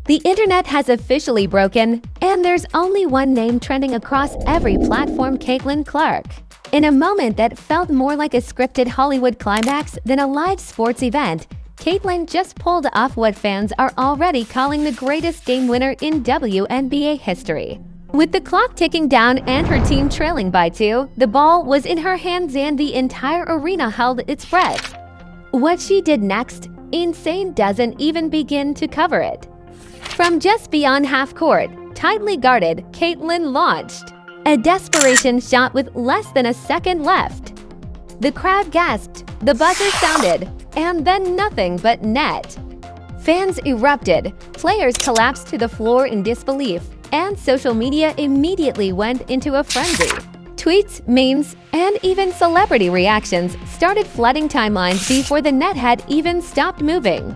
The internet has officially broken, and there's only one name trending across every platform: Caitlin Clark. In a moment that felt more like a scripted Hollywood climax than a live sports event, Caitlin just pulled off what fans are already calling the greatest game winner in WNBA history. With the clock ticking down and her team trailing by 2, the ball was in her hands and the entire arena held its breath. What she did next, insane, doesn't even begin to cover it. From just beyond half court, tightly guarded, Caitlin launched a desperation shot with less than a second left. The crowd gasped, the buzzer sounded, and then nothing but net. Fans erupted, players collapsed to the floor in disbelief, and social media immediately went into a frenzy. Tweets, memes, and even celebrity reactions started flooding timelines before the net had even stopped moving.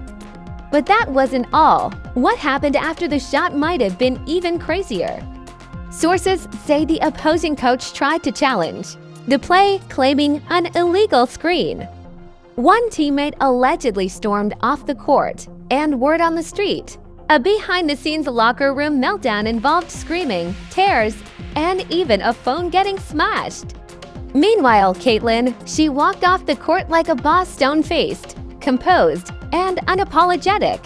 But that wasn't all. What happened after the shot might have been even crazier. Sources say the opposing coach tried to challenge the play, claiming an illegal screen. One teammate allegedly stormed off the court, and word on the street: a behind-the-scenes locker room meltdown involved screaming, tears, and even a phone getting smashed. Meanwhile, Caitlin, she walked off the court like a boss, stone-faced, composed, and unapologetic.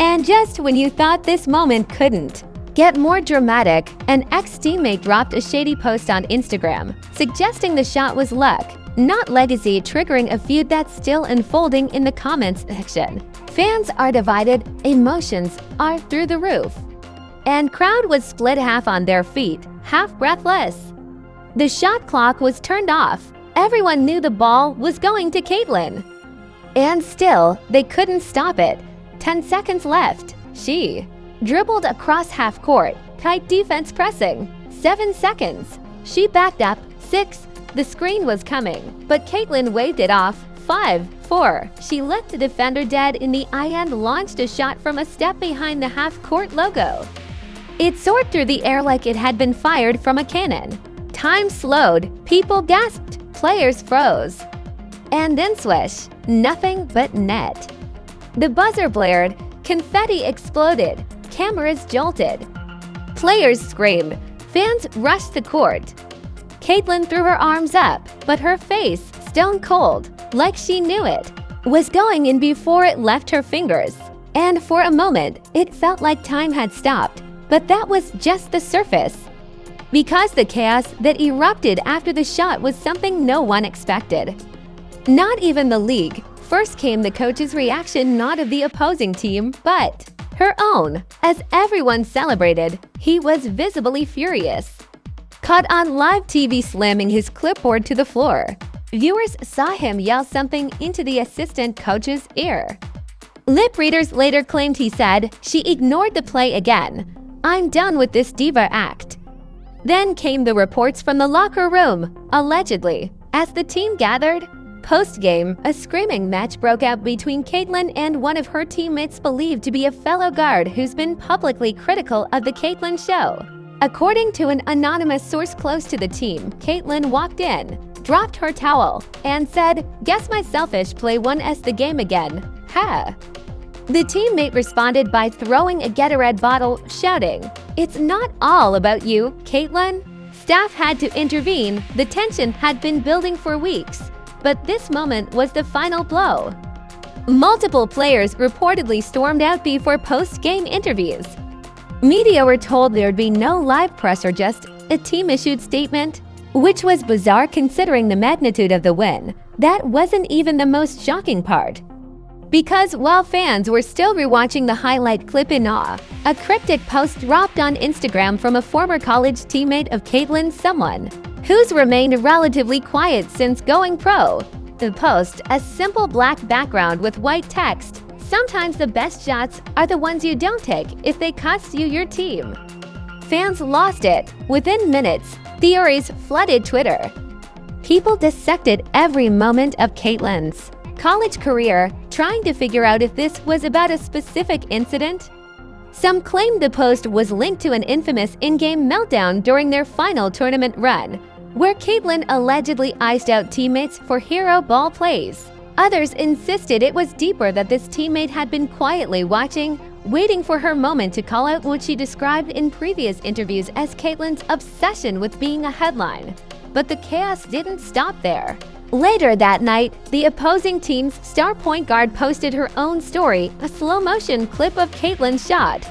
And just when you thought this moment couldn't get more dramatic, an ex-teammate dropped a shady post on Instagram, suggesting the shot was luck, not legacy, triggering a feud that's still unfolding in the comments section. Fans are divided, emotions are through the roof, and crowd was split, half on their feet, half breathless. The shot clock was turned off. Everyone knew the ball was going to Caitlin. And still, they couldn't stop it. 10 seconds left. She dribbled across half court, tight defense pressing. 7 seconds. She backed up. 6. The screen was coming, but Caitlin waved it off. 5, 4. She left the defender dead in the eye and launched a shot from a step behind the half-court logo. It soared through the air like it had been fired from a cannon. Time slowed. People gasped. Players froze. And then swish. Nothing but net. The buzzer blared. Confetti exploded. Cameras jolted. Players screamed. Fans rushed the court. Caitlin threw her arms up, but her face, stone cold, like she knew it, was going in before it left her fingers. And for a moment, it felt like time had stopped. But that was just the surface. Because the chaos that erupted after the shot was something no one expected. Not even the league. First came the coach's reaction, not of the opposing team, but her own. As everyone celebrated, he was visibly furious. Caught on live TV slamming his clipboard to the floor, viewers saw him yell something into the assistant coach's ear. Lip readers later claimed he said, "She ignored the play again. I'm done with this diva act." Then came the reports from the locker room, allegedly. As the team gathered, post-game, a screaming match broke out between Caitlin and one of her teammates believed to be a fellow guard who's been publicly critical of the Caitlin show. According to an anonymous source close to the team, Caitlin walked in, dropped her towel, and said, "Guess my selfish play won us the game again. Ha." The teammate responded by throwing a Gatorade bottle, shouting, "It's not all about you, Caitlin." Staff had to intervene. The tension had been building for weeks, but this moment was the final blow. Multiple players reportedly stormed out before post-game interviews. Media were told there'd be no live press or just a team-issued statement, which was bizarre considering the magnitude of the win. That wasn't even the most shocking part. Because while fans were still rewatching the highlight clip in awe, a cryptic post dropped on Instagram from a former college teammate of Caitlin, someone who's remained relatively quiet since going pro. The post, a simple black background with white text, "Sometimes the best shots are the ones you don't take if they cost you your team." Fans lost it. Within minutes, theories flooded Twitter. People dissected every moment of Caitlin's college career, trying to figure out if this was about a specific incident. Some claimed the post was linked to an infamous in-game meltdown during their final tournament run, where Caitlin allegedly iced out teammates for hero ball plays. Others insisted it was deeper, that this teammate had been quietly watching waiting for her moment to call out what she described in previous interviews as Caitlyn's obsession with being a headline. But the chaos didn't stop there. Later that night, the opposing team's star point guard posted her own story, a slow-motion clip of Caitlyn's shot,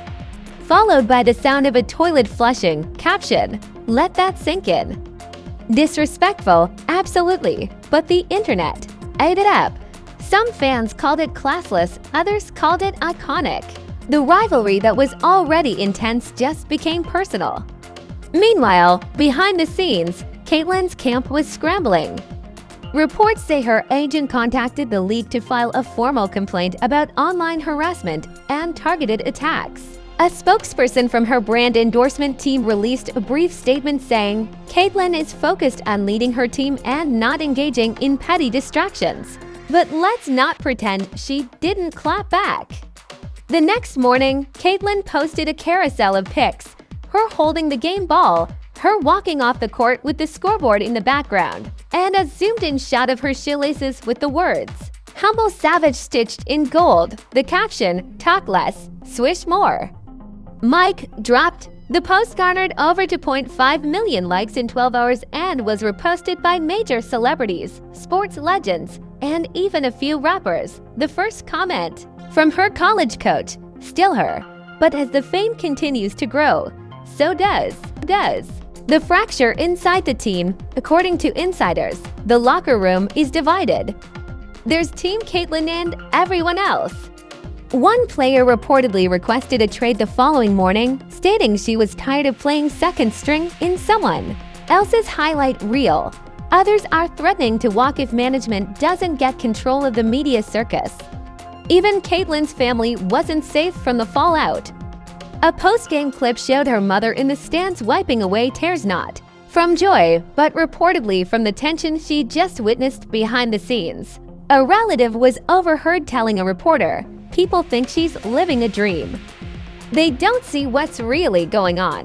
followed by the sound of a toilet flushing. Caption: "Let that sink in." Disrespectful? Absolutely. But the internet ate it up. Some fans called it classless, others called it iconic. The rivalry that was already intense just became personal. Meanwhile, behind the scenes, Caitlyn's camp was scrambling. Reports say her agent contacted the league to file a formal complaint about online harassment and targeted attacks. A spokesperson from her brand endorsement team released a brief statement saying, "Caitlyn is focused on leading her team and not engaging in petty distractions." But let's not pretend she didn't clap back. The next morning, Caitlyn posted a carousel of pics, her holding the game ball, her walking off the court with the scoreboard in the background, and a zoomed-in shot of her shoelaces with the words, "Humble Savage" stitched in gold. The caption, "Talk less, swish more." Mic dropped. The post garnered over 2.5 million likes in 12 hours and was reposted by major celebrities, sports legends, and even a few rappers. The first comment from her college coach, "Still her." But as the fame continues to grow, so does the fracture inside the team. According to insiders, the locker room is divided. There's Team Caitlyn and everyone else. One player reportedly requested a trade the following morning, stating she was tired of playing second string in someone else's highlight reel. Others are threatening to walk if management doesn't get control of the media circus. Even Caitlyn's family wasn't safe from the fallout. A post-game clip showed her mother in the stands wiping away tears, not from joy, but reportedly from the tension she just witnessed behind the scenes. A relative was overheard telling a reporter, "People think she's living a dream. They don't see what's really going on."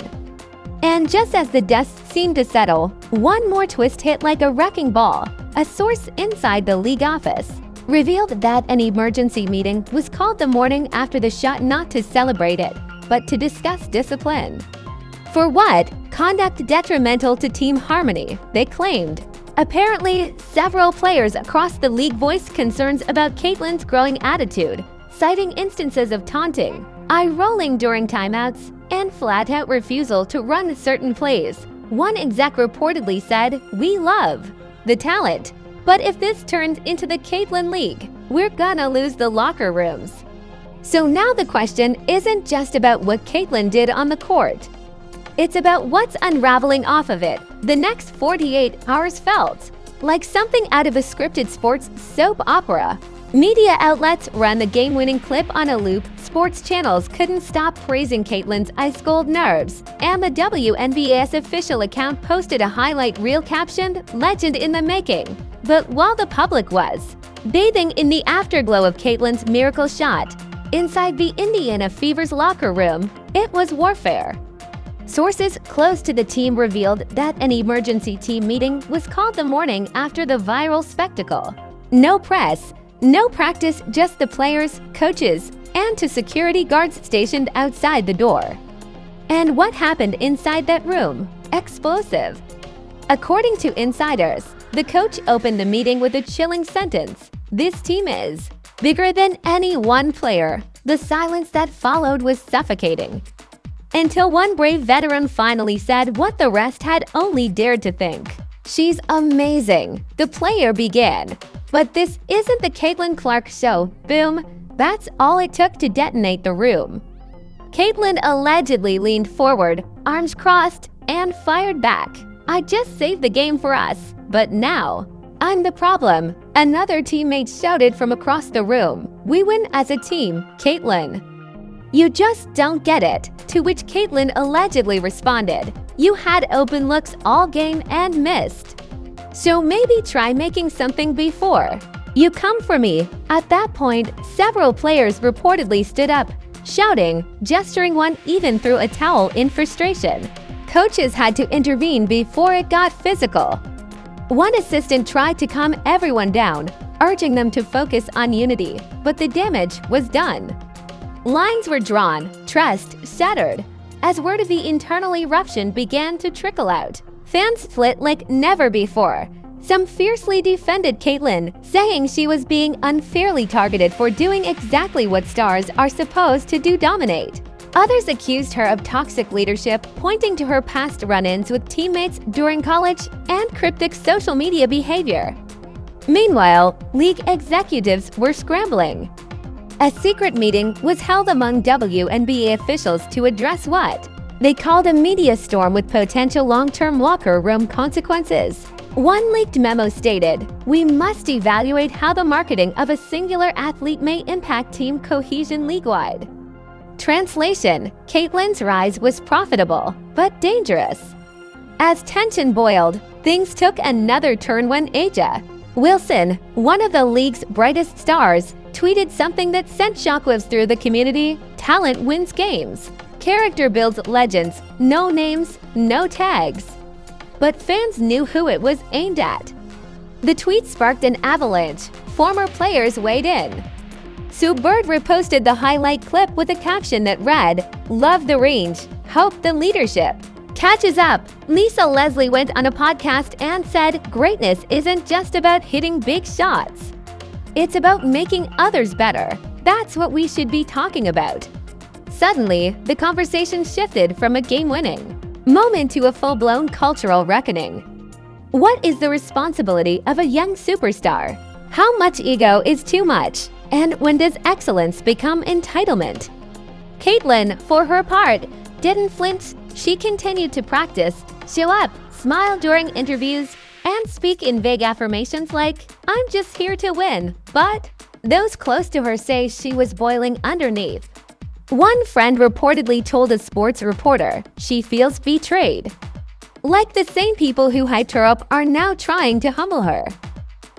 And just as the dust seemed to settle, one more twist hit like a wrecking ball. A source inside the league office revealed that an emergency meeting was called the morning after the shot, not to celebrate it, but to discuss discipline. For what? Conduct detrimental to team harmony, they claimed. Apparently, several players across the league voiced concerns about Caitlyn's growing attitude, citing instances of taunting, eye-rolling during timeouts, and flat-out refusal to run certain plays. One exec reportedly said, "We love the talent, but if this turns into the Caitlyn League, we're gonna lose the locker rooms." So now the question isn't just about what Caitlyn did on the court. It's about what's unraveling off of it. The next 48 hours felt like something out of a scripted sports soap opera. Media outlets ran the game-winning clip on a loop, sports channels couldn't stop praising Caitlyn's ice-cold nerves, and the WNBA's official account posted a highlight reel captioned, "Legend in the making." But while the public was bathing in the afterglow of Caitlyn's miracle shot, inside the Indiana Fever's locker room, it was warfare. Sources close to the team revealed that an emergency team meeting was called the morning after the viral spectacle. No press, no practice, just the players, coaches, and two security guards stationed outside the door. And what happened inside that room? Explosive. According to insiders, the coach opened the meeting with a chilling sentence, "This team is bigger than any one player." The silence that followed was suffocating, until one brave veteran finally said what the rest had only dared to think. "She's amazing," the player began. "But this isn't the Caitlyn Clark show." Boom. That's all it took to detonate the room. Caitlyn allegedly leaned forward, arms crossed, and fired back. "I just saved the game for us, but now I'm the problem." Another teammate shouted from across the room, "We win as a team, Caitlyn. You just don't get it." To which Caitlyn allegedly responded, "You had open looks all game and missed. So maybe try making something before you come for me." At that point, several players reportedly stood up, shouting, gesturing, one even threw a towel in frustration. Coaches had to intervene before it got physical. One assistant tried to calm everyone down, urging them to focus on unity, but the damage was done. Lines were drawn, trust shattered. As word of the internal eruption began to trickle out, fans split like never before. Some fiercely defended Caitlyn, saying she was being unfairly targeted for doing exactly what stars are supposed to do: dominate. Others accused her of toxic leadership, pointing to her past run-ins with teammates during college and cryptic social media behavior. Meanwhile, league executives were scrambling. A secret meeting was held among WNBA officials to address what they called a media storm with potential long-term locker room consequences. One leaked memo stated, "We must evaluate how the marketing of a singular athlete may impact team cohesion league-wide." Translation: Caitlyn's rise was profitable, but dangerous. As tension boiled, things took another turn when A'ja Wilson, one of the league's brightest stars, tweeted something that sent shockwaves through the community: "Talent wins games. Character builds legends. No names, no tags." But fans knew who it was aimed at. The tweet sparked an avalanche. Former players weighed in. Sue Bird reposted the highlight clip with a caption that read, "Love the range, hope the leadership." Catches up, Lisa Leslie went on a podcast and said, "Greatness isn't just about hitting big shots. It's about making others better. That's what we should be talking about." Suddenly, the conversation shifted from a game-winning moment to a full-blown cultural reckoning. What is the responsibility of a young superstar? How much ego is too much? And when does excellence become entitlement? Caitlyn, for her part, didn't flinch. She continued to practice, show up, smile during interviews, and speak in vague affirmations like, "I'm just here to win." But those close to her say she was boiling underneath. One friend reportedly told a sports reporter she feels betrayed. Like the same people who hyped her up are now trying to humble her.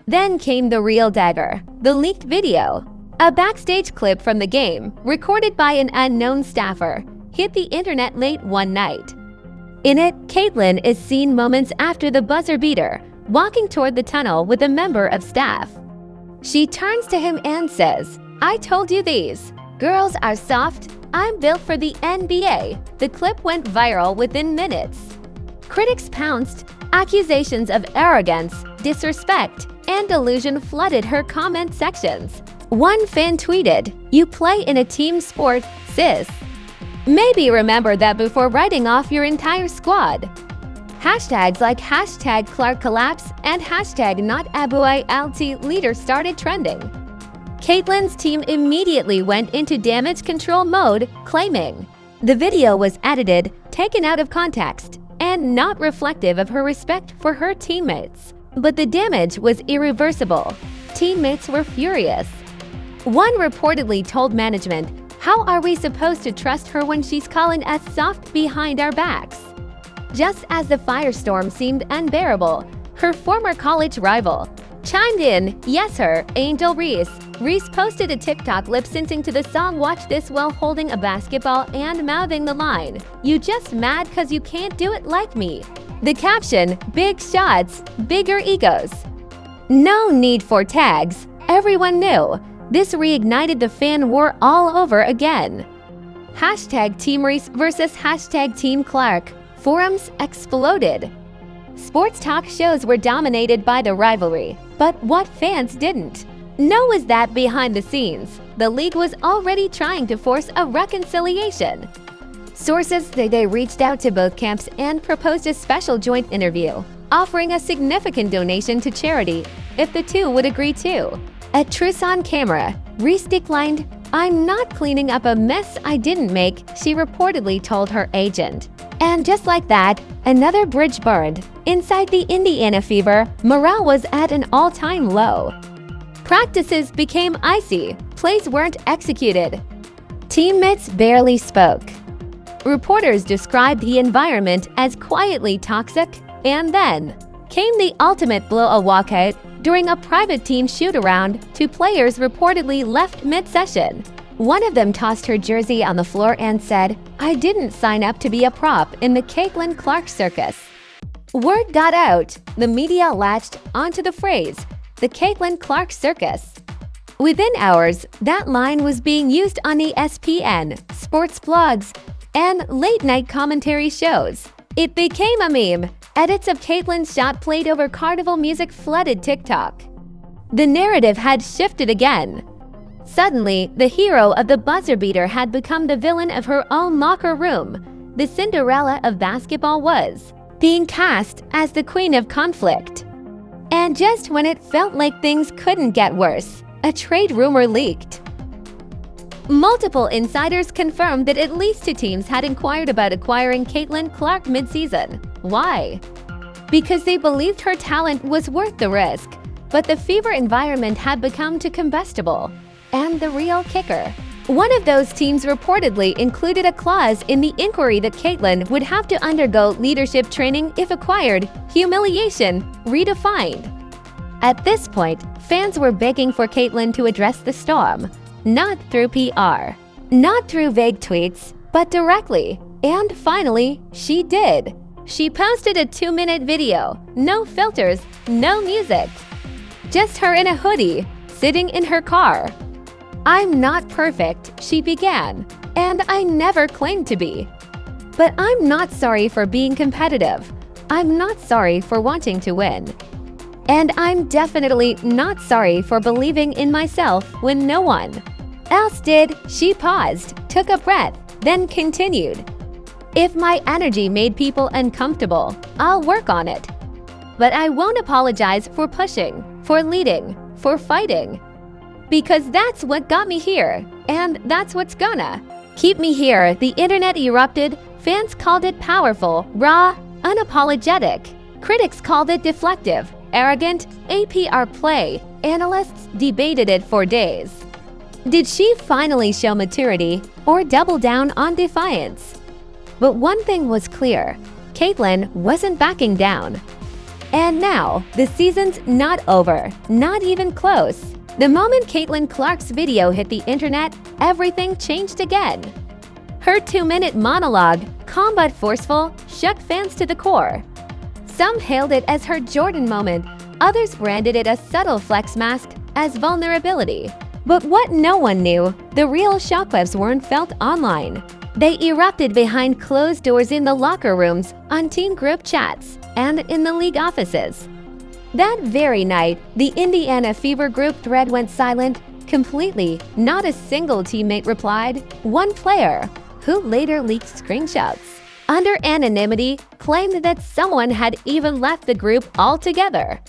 Then came the real dagger, the leaked video. A backstage clip from the game, recorded by an unknown staffer, hit the internet late one night. In it, Caitlyn is seen moments after the buzzer beater, walking toward the tunnel with a member of staff. She turns to him and says, "I told you these girls are soft. I'm built for the NBA." The clip went viral within minutes. Critics pounced. Accusations of arrogance, disrespect, and delusion flooded her comment sections. One fan tweeted, "You play in a team sport, sis. Maybe remember that before writing off your entire squad." Hashtags like hashtag Clark collapse and hashtag not Abuai LT leader started trending. Caitlyn's team immediately went into damage control mode, claiming the video was edited, taken out of context, and not reflective of her respect for her teammates. But the damage was irreversible. Teammates were furious. One reportedly told management, "How are we supposed to trust her when she's calling us soft behind our backs?" Just as the firestorm seemed unbearable, her former college rival chimed in. Yes, her, Angel Reese. Reese posted a TikTok lip-syncing to the song Watch This while holding a basketball and mouthing the line, "You just mad 'cause you can't do it like me." The caption, "Big shots, bigger egos." No need for tags. Everyone knew. This reignited the fan war all over again. Hashtag Team Reese versus hashtag Team Clark. Forums exploded. Sports talk shows were dominated by the rivalry, but what fans didn't know was that behind the scenes, the league was already trying to force a reconciliation. Sources say they reached out to both camps and proposed a special joint interview, offering a significant donation to charity if the two would agree to. At Truce on Camera, Reese declined. "I'm not cleaning up a mess I didn't make," she reportedly told her agent. And just like that, another bridge burned. Inside the Indiana Fever, morale was at an all-time low. Practices became icy. Plays weren't executed. Teammates barely spoke. Reporters described the environment as quietly toxic, and then came the ultimate blow-a walkout during a private team shoot-around. Two players reportedly left mid-session. One of them tossed her jersey on the floor and said, "I didn't sign up to be a prop in the Caitlyn Clark circus." Word got out. The media latched onto the phrase, the Caitlyn Clark circus. Within hours, that line was being used on ESPN, sports blogs, and late-night commentary shows. It became a meme. Edits of Caitlyn's shot played over carnival music flooded TikTok. The narrative had shifted again. Suddenly, the hero of the buzzer beater had become the villain of her own locker room. The Cinderella of basketball was being cast as the queen of conflict. And just when it felt like things couldn't get worse, a trade rumor leaked. Multiple insiders confirmed that at least 2 teams had inquired about acquiring Caitlin Clark mid-season. Why? Because they believed her talent was worth the risk, but the fever environment had become too combustible. And the real kicker. One of those teams reportedly included a clause in the inquiry that Caitlyn would have to undergo leadership training if acquired, humiliation redefined. At this point, fans were begging for Caitlyn to address the storm, not through PR, not through vague tweets, but directly. And finally, she did. She posted a 2-minute video, no filters, no music. Just her in a hoodie, sitting in her car. "I'm not perfect," she began, "and I never claimed to be. But I'm not sorry for being competitive. I'm not sorry for wanting to win. And I'm definitely not sorry for believing in myself when no one else did." She paused, took a breath, then continued. "If my energy made people uncomfortable, I'll work on it. But I won't apologize for pushing, for leading, for fighting. Because that's what got me here, and that's what's gonna keep me here." The internet erupted. Fans called it powerful, raw, unapologetic. Critics called it deflective, arrogant, APR play. Analysts debated it for days. Did she finally show maturity or double down on defiance? But one thing was clear. Caitlyn wasn't backing down. And now, the season's not over, not even close. The moment Caitlin Clark's video hit the internet, everything changed again. Her 2-minute monologue, calm but forceful, shook fans to the core. Some hailed it as her Jordan moment, others branded it as subtle flex masked as vulnerability. But what no one knew, the real shockwaves weren't felt online. They erupted behind closed doors in the locker rooms, on team group chats, and in the league offices. That very night, the Indiana Fever group thread went silent completely. Not a single teammate replied. One player, who later leaked screenshots under anonymity, claimed that someone had even left the group altogether.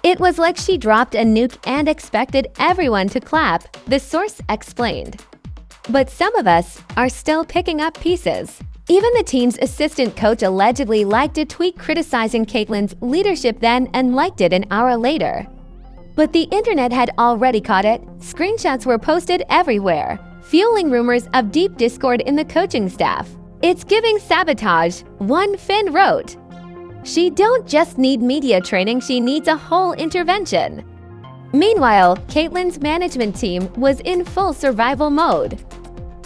"It was like she dropped a nuke and expected everyone to clap," the source explained. But some of us are still picking up pieces. Even the team's assistant coach allegedly liked a tweet criticizing Caitlyn's leadership then and liked it an hour later. But the internet had already caught it. Screenshots were posted everywhere, fueling rumors of deep discord in the coaching staff. "It's giving sabotage," one fan wrote. "She don't just need media training, she needs a whole intervention." Meanwhile, Caitlyn's management team was in full survival mode.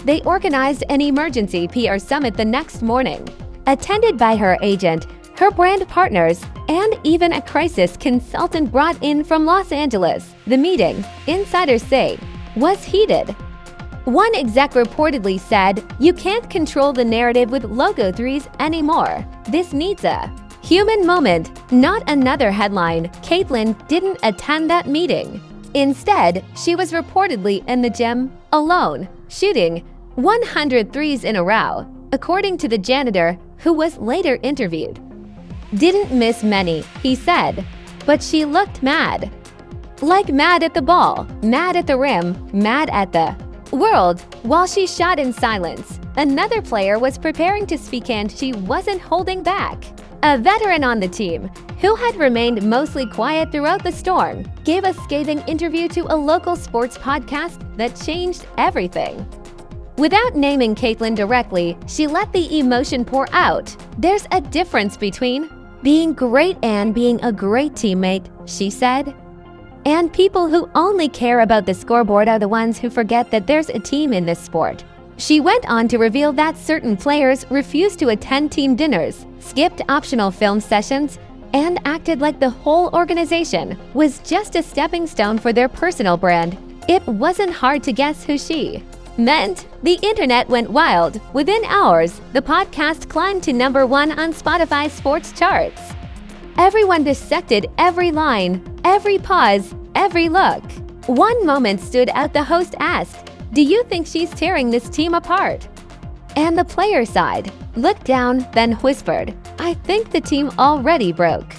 They organized an emergency PR summit the next morning, attended by her agent, her brand partners, and even a crisis consultant brought in from Los Angeles. The meeting, insiders say, was heated. One exec reportedly said, "You can't control the narrative with logo threes anymore. This needs a human moment, not another headline." Caitlyn didn't attend that meeting. Instead, she was reportedly in the gym, alone, shooting 100 threes in a row, according to the janitor, who was later interviewed. "Didn't miss many," he said, "but she looked mad. Like mad at the ball, mad at the rim, mad at the world." While she shot in silence, another player was preparing to speak and she wasn't holding back. A veteran on the team, who had remained mostly quiet throughout the storm, gave a scathing interview to a local sports podcast that changed everything. Without naming Caitlyn directly, she let the emotion pour out. "There's a difference between being great and being a great teammate," she said. "And people who only care about the scoreboard are the ones who forget that there's a team in this sport." She went on to reveal that certain players refused to attend team dinners, skipped optional film sessions, and acted like the whole organization was just a stepping stone for their personal brand. It wasn't hard to guess who she meant. The internet went wild. Within hours, the podcast climbed to #1 on Spotify's sports charts. Everyone dissected every line, every pause, every look. One moment stood out. The host asked, "Do you think she's tearing this team apart?" And the player side looked down, then whispered, "I think the team already broke."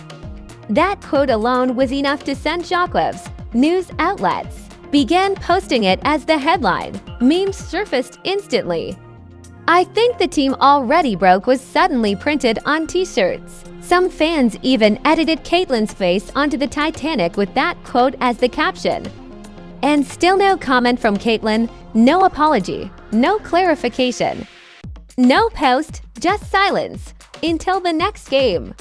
That quote alone was enough to send shockwaves. News outlets began posting it as the headline. Memes surfaced instantly. "I think the team already broke" was suddenly printed on t-shirts. Some fans even edited Caitlyn's face onto the Titanic with that quote as the caption. And still no comment from Caitlyn, no apology, no clarification. No post, just silence, until the next game.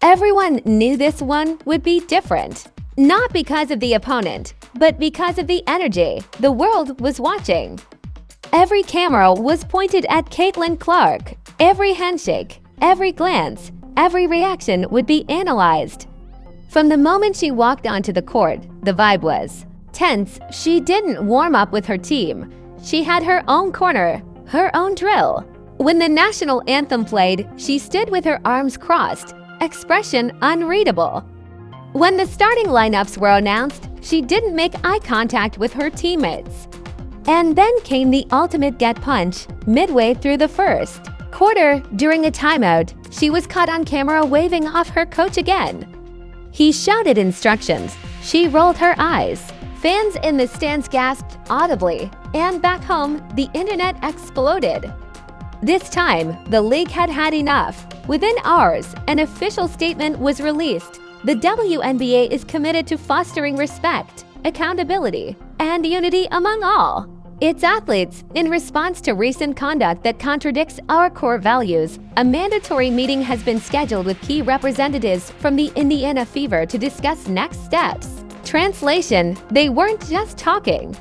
Everyone knew this one would be different. Not because of the opponent, but because of the energy the world was watching. Every camera was pointed at Caitlin Clark. Every handshake, every glance, every reaction would be analyzed. From the moment she walked onto the court, the vibe was tense. She didn't warm up with her team. She had her own corner, her own drill. When the national anthem played, she stood with her arms crossed, expression unreadable. When the starting lineups were announced, she didn't make eye contact with her teammates. And then came the ultimate gut punch midway through the first quarter. During a timeout, she was caught on camera waving off her coach again. He shouted instructions. She rolled her eyes. Fans in the stands gasped audibly, and back home, the internet exploded. This time, the league had had enough. Within hours, an official statement was released. The WNBA is committed to fostering respect, accountability, and unity among all its athletes. In response to recent conduct that contradicts our core values, a mandatory meeting has been scheduled with key representatives from the Indiana Fever to discuss next steps. Translation: they weren't just talking.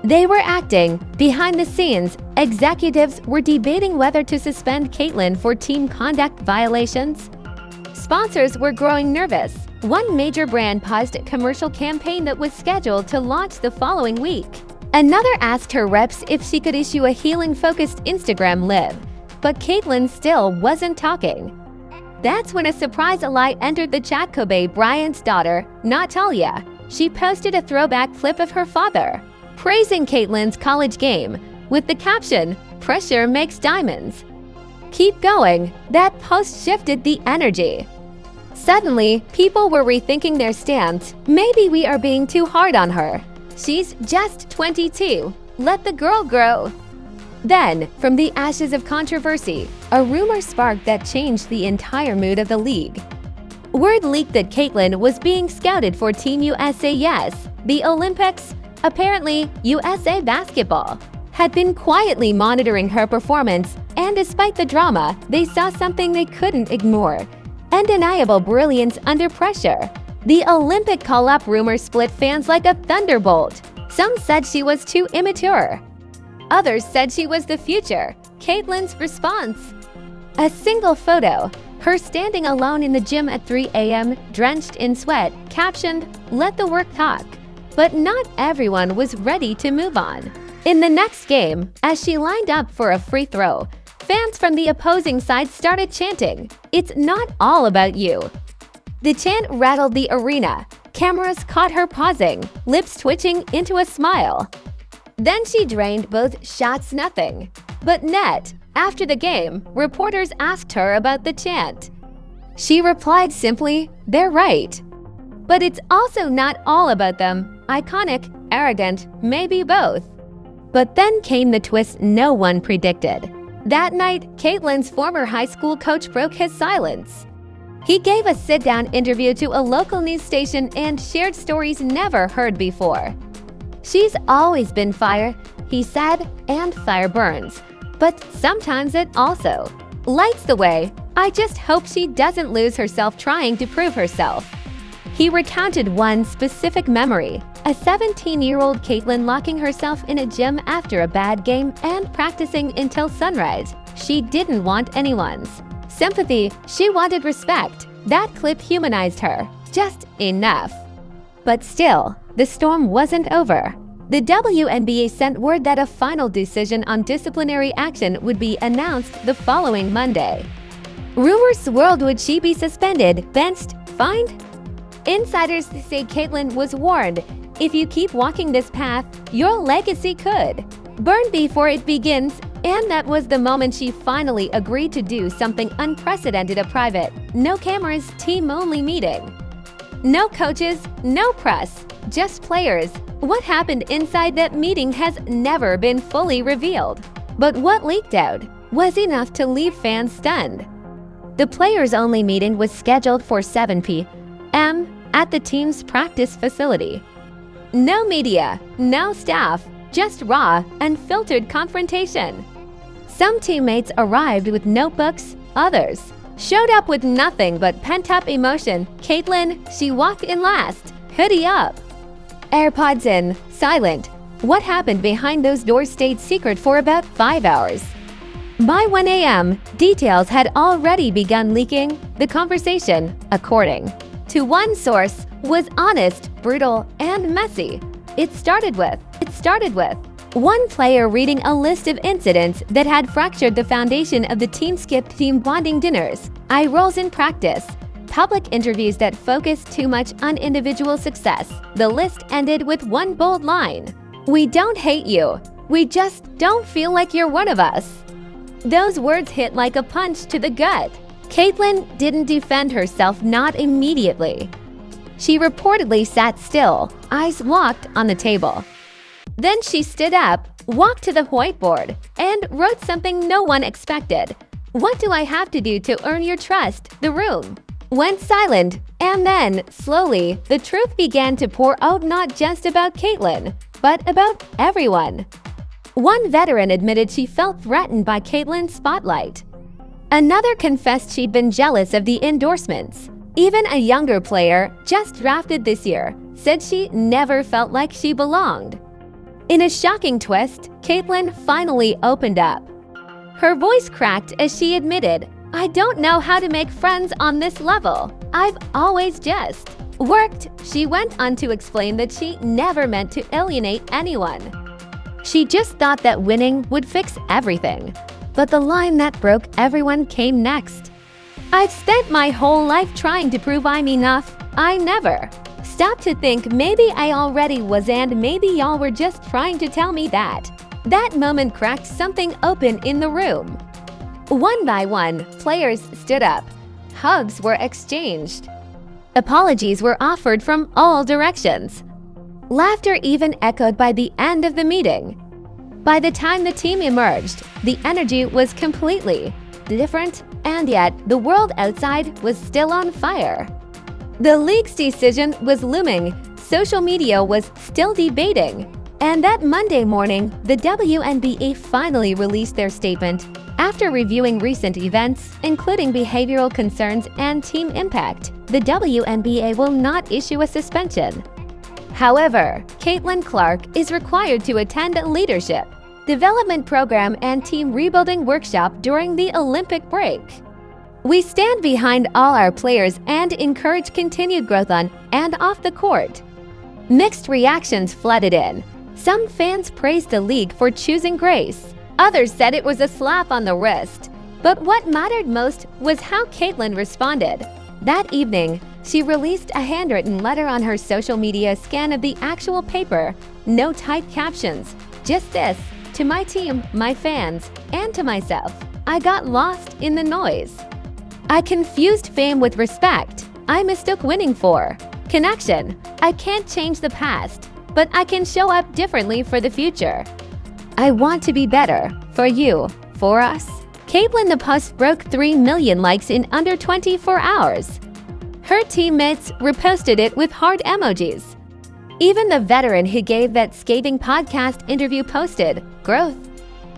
They were acting. Behind the scenes, executives were debating whether to suspend Caitlyn for team conduct violations. Sponsors were growing nervous. One major brand paused a commercial campaign that was scheduled to launch the following week. Another asked her reps if she could issue a healing-focused Instagram live, but Caitlyn still wasn't talking. That's when a surprise ally entered the chat. Kobe Bryant's daughter, Natalia. She posted a throwback clip of her father, praising Caitlyn's college game, with the caption, "Pressure makes diamonds." Keep going. That post shifted the energy. Suddenly, people were rethinking their stance. Maybe we are being too hard on her. She's just 22. Let the girl grow. Then, from the ashes of controversy, a rumor sparked that changed the entire mood of the league. Word leaked that Caitlyn was being scouted for Team USA. Yes, the Olympics. Apparently, USA Basketball had been quietly monitoring her performance, and despite the drama, they saw something they couldn't ignore: undeniable brilliance under pressure. The Olympic call-up rumor split fans like a thunderbolt. Some said she was too immature. Others said she was the future. Caitlyn's response: a single photo, her standing alone in the gym at 3 a.m., drenched in sweat, captioned, "Let the work talk." But not everyone was ready to move on. In the next game, as she lined up for a free throw, fans from the opposing side started chanting, "It's not all about you." The chant rattled the arena. Cameras caught her pausing, lips twitching into a smile. Then she drained both shots. Nothing but net. After the game, reporters asked her about the chant. She replied simply, "They're right." But it's also not all about them. Iconic, arrogant, maybe both. But then came the twist no one predicted. That night, Caitlyn's former high school coach broke his silence. He gave a sit-down interview to a local news station and shared stories never heard before. "She's always been fire," he said, "and fire burns. But sometimes it also lights the way. I just hope she doesn't lose herself trying to prove herself." He recounted one specific memory: a 17-year-old Caitlyn locking herself in a gym after a bad game and practicing until sunrise. She didn't want anyone's sympathy, she wanted respect. That clip humanized her, just enough. But still, the storm wasn't over. The WNBA sent word that a final decision on disciplinary action would be announced the following Monday. Rumors swirled: would she be suspended, benched, fined? Insiders say Caitlin was warned, if you keep walking this path, your legacy could burn before it begins, and that was the moment she finally agreed to do something unprecedented: a private, no cameras, team-only meeting. No coaches, no press, just players. What happened inside that meeting has never been fully revealed. But what leaked out was enough to leave fans stunned. The players-only meeting was scheduled for 7 p.m. at the team's practice facility. No media, no staff, just raw, unfiltered confrontation. Some teammates arrived with notebooks, others showed up with nothing but pent-up emotion. Caitlin, she walked in last, hoodie up, AirPods in, silent. What happened behind those doors stayed secret for about 5 hours. By 1 a.m., details had already begun leaking. The conversation, according to one source, was honest, brutal, and messy. It started with one player reading a list of incidents that had fractured the foundation of the team: skipped team bonding dinners, eye rolls in practice, public interviews that focused too much on individual success. The list ended with one bold line: "We don't hate you. We just don't feel like you're one of us." Those words hit like a punch to the gut. Caitlin didn't defend herself, not immediately. She reportedly sat still, eyes locked on the table. Then she stood up, walked to the whiteboard, and wrote something no one expected. "What do I have to do to earn your trust?" The room went silent, and then, slowly, the truth began to pour out, not just about Caitlin, but about everyone. One veteran admitted she felt threatened by Caitlin's spotlight. Another confessed she'd been jealous of the endorsements. Even a younger player, just drafted this year, said she never felt like she belonged. In a shocking twist, Caitlin finally opened up. Her voice cracked as she admitted, "I don't know how to make friends on this level. I've always just worked." She went on to explain that she never meant to alienate anyone. She just thought that winning would fix everything. But the line that broke everyone came next. "I've spent my whole life trying to prove I'm enough. I never stopped to think maybe I already was, and maybe y'all were just trying to tell me that." That moment cracked something open in the room. One by one, players stood up. Hugs were exchanged. Apologies were offered from all directions. Laughter even echoed by the end of the meeting. By the time the team emerged, the energy was completely different, and yet the world outside was still on fire. The league's decision was looming, social media was still debating, and that Monday morning, the WNBA finally released their statement. After reviewing recent events, including behavioral concerns and team impact, the WNBA will not issue a suspension. However, Caitlin Clark is required to attend a leadership development program and team rebuilding workshop during the Olympic break. "We stand behind all our players and encourage continued growth on and off the court." Mixed reactions flooded in. Some fans praised the league for choosing grace. Others said it was a slap on the wrist. But what mattered most was how Caitlin responded. That evening, she released a handwritten letter on her social media. Scan of the actual paper, no typed captions, just this: "To my team, my fans, and to myself, I got lost in the noise. I confused fame with respect. I mistook winning for connection. I can't change the past, but I can show up differently for the future. I want to be better for you, for us." Caitlin, the post broke 3 million likes in under 24 hours. Her teammates reposted it with heart emojis. Even the veteran who gave that scathing podcast interview posted, "Growth.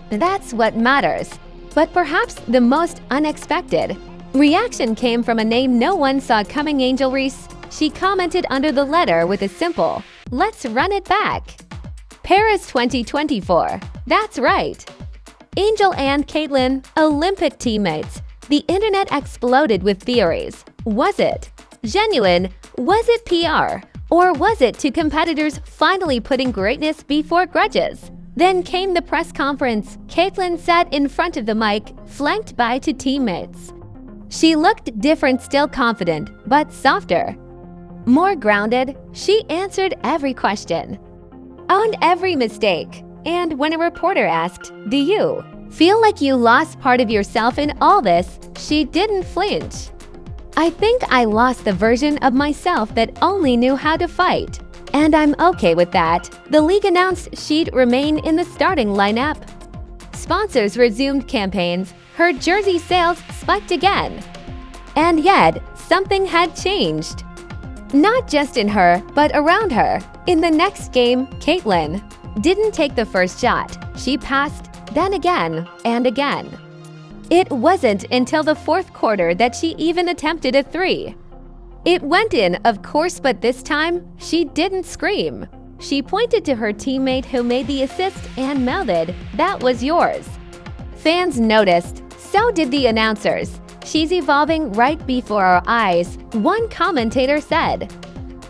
That's what matters." But perhaps the most unexpected reaction came from a name no one saw coming: Angel Reese. She commented under the letter with a simple, "Let's run it back. Paris 2024. That's right." Angel and Caitlin, Olympic teammates. The internet exploded with theories. Was it genuine? Was it PR? Or was it two competitors finally putting greatness before grudges? Then came the press conference. Caitlyn sat in front of the mic, flanked by two teammates. She looked different, still confident, but softer. More grounded, she answered every question, owned every mistake, and when a reporter asked, "Do you feel like you lost part of yourself in all this?" she didn't flinch. "I think I lost the version of myself that only knew how to fight. And I'm okay with that." The league announced she'd remain in the starting lineup. Sponsors resumed campaigns. Her jersey sales spiked again. And yet, something had changed. Not just in her, but around her. In the next game, Caitlyn didn't take the first shot. She passed, then again, and again. It wasn't until the fourth quarter that she even attempted a three. It went in, of course, but this time, she didn't scream. She pointed to her teammate who made the assist and mouthed, "That was yours." Fans noticed. So did the announcers. "She's evolving right before our eyes," one commentator said.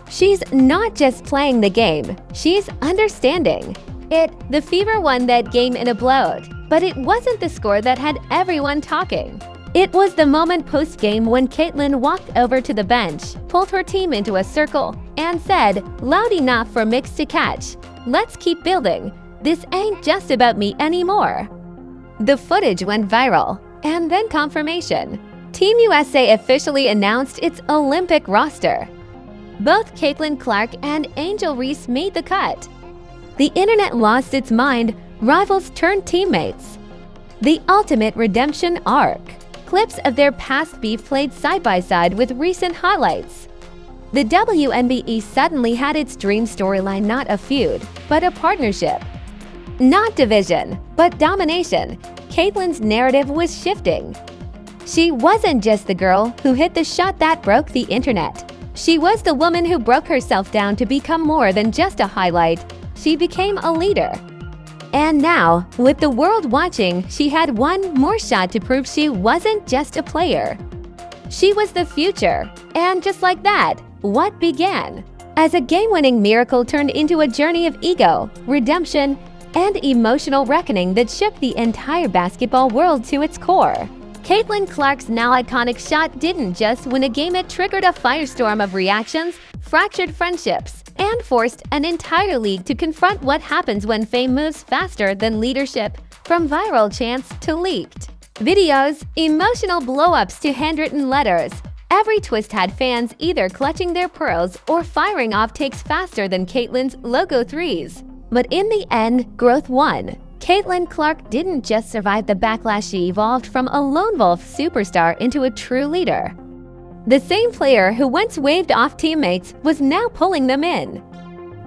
"She's not just playing the game, she's understanding it." The Fever won that game in a blowout, but it wasn't the score that had everyone talking. It was the moment post-game when Caitlyn walked over to the bench, pulled her team into a circle, and said, loud enough for Mix to catch, "Let's keep building. This ain't just about me anymore." The footage went viral, and then confirmation. Team USA officially announced its Olympic roster. Both Caitlin Clark and Angel Reese made the cut. The internet lost its mind. Rivals turned teammates. The ultimate redemption arc. Clips of their past beef played side by side with recent highlights. The WNBA suddenly had its dream storyline, not a feud, but a partnership. Not division, but domination. Caitlyn's narrative was shifting. She wasn't just the girl who hit the shot that broke the internet. She was the woman who broke herself down to become more than just a highlight. She became a leader. And now, with the world watching, she had one more shot to prove she wasn't just a player. She was the future. And just like that, what began as a game-winning miracle turned into a journey of ego, redemption, and emotional reckoning that shook the entire basketball world to its core. Caitlin Clark's now iconic shot didn't just win a game, it triggered a firestorm of reactions, fractured friendships, and forced an entire league to confront what happens when fame moves faster than leadership, from viral chants to leaked videos, emotional blow-ups to handwritten letters. Every twist had fans either clutching their pearls or firing off takes faster than Caitlyn's logo threes. But in the end, growth won. Caitlin Clark didn't just survive the backlash, she evolved from a lone wolf superstar into a true leader. The same player who once waved off teammates was now pulling them in.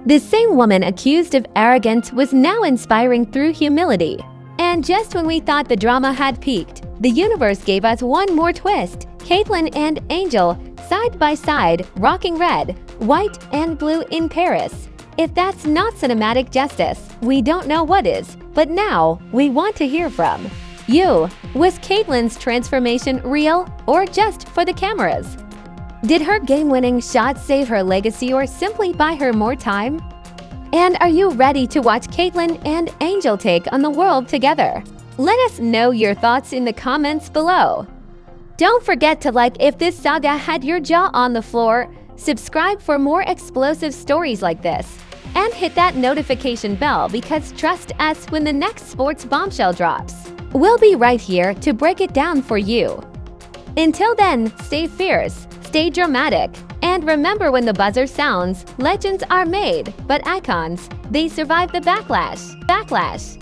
The same woman accused of arrogance was now inspiring through humility. And just when we thought the drama had peaked, the universe gave us one more twist. Caitlyn and Angel, side by side, rocking red, white, and blue in Paris. If that's not cinematic justice, we don't know what is. But now, we want to hear from you. Was Caitlyn's transformation real or just for the cameras? Did her game-winning shot save her legacy or simply buy her more time? And are you ready to watch Caitlyn and Angel take on the world together? Let us know your thoughts in the comments below. Don't forget to like if this saga had your jaw on the floor, subscribe for more explosive stories like this, and hit that notification bell because trust us when the next sports bombshell drops. We'll be right here to break it down for you. Until then, stay fierce, stay dramatic, and remember, when the buzzer sounds, legends are made, but icons, they survive the backlash.